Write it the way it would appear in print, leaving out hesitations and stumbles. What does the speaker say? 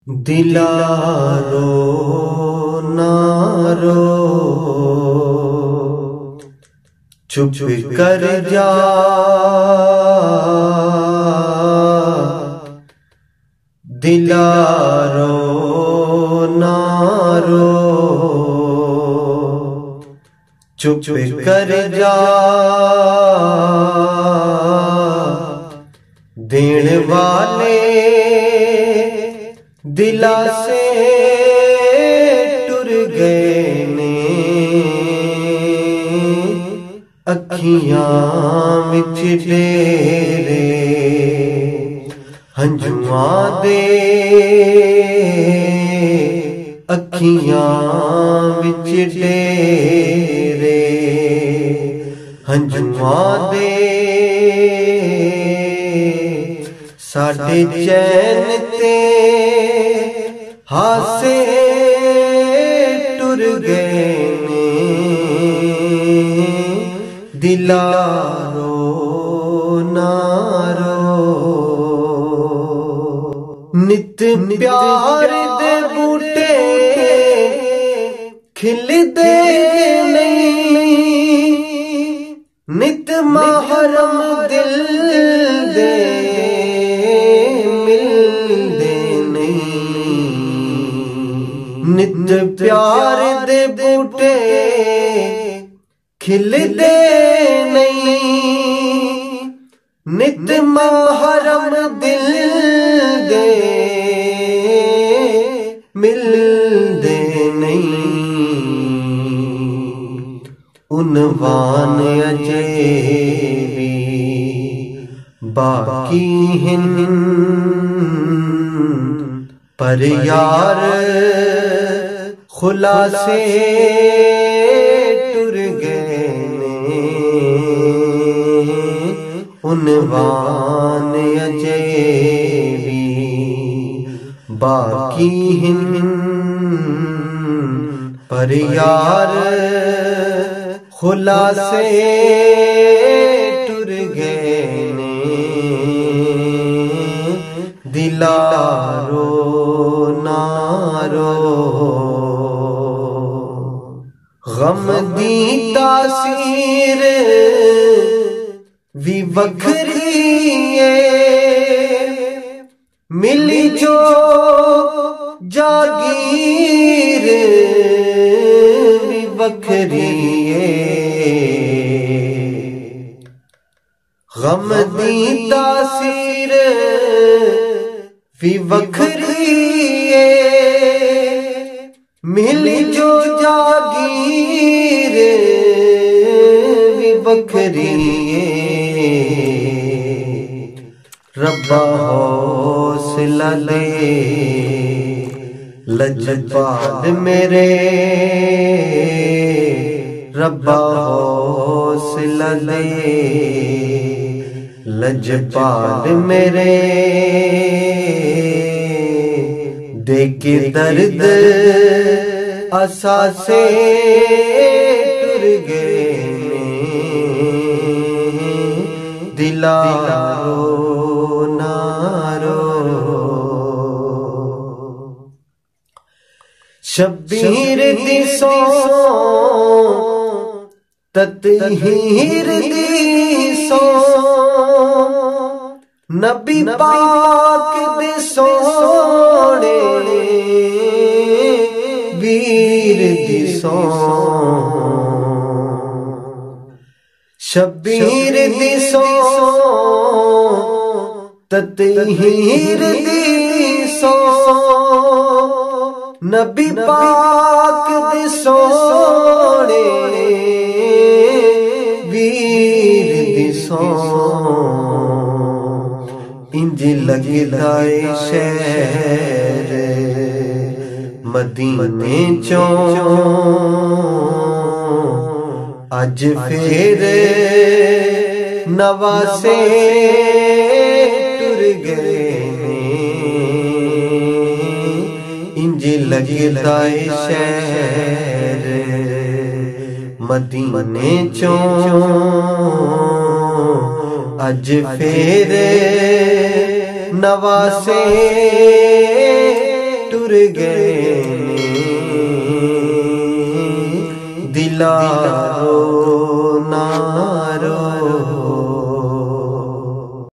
दिलारो नारो चुप कर जा, दिलारो नारो चुप कर जा, देण वाले दिला से टुर गए ने, अखियां विच डेरे हंजुआं दे, अखियां विच डेरे हंजुआं दे, साडे चैन ते हासे टुर गए ने, दिलारो नारो नित प्यार दे बूटे खिलदे नहीं, नित महरम दिल दे नित प्यार दे बूटे खिलदे नहीं, नित महरम दिल दे मिलदे नहीं, उनवान अजे भी बाकी हैं, पर यार खुलासे टुर गए ने, उनवान अजे भी बाकी हैं, पर यार खुलासे टुर गए ने, दिलारो नारो गम दी तासीर भी वखरी है, मिली जो जागीर भी वखरी है, गम दी तासीर भी वखरी है, मिली जो जागीर भी वखरी है, रब्बा हौसला दे लजपाल मेरे, रब्बा हौसला दे लजपाल मेरे, देखे दर्द असासे टुर गए ने, दिलारो नारो शब्बीर दिसो ततहीर दिसो, नबी पाक दे सोने वीर दिसो, शब्बीर दिसो ततहीर दिसो, नबी पाक दे सोने वीर दिसो, इंज लगदा ए शहर मदीने चों, अज फिर नवासे टुर गए ने, इंज लगदा ए शहर मदीने चों, अज फिर नवासे गए ने दिलारो नारो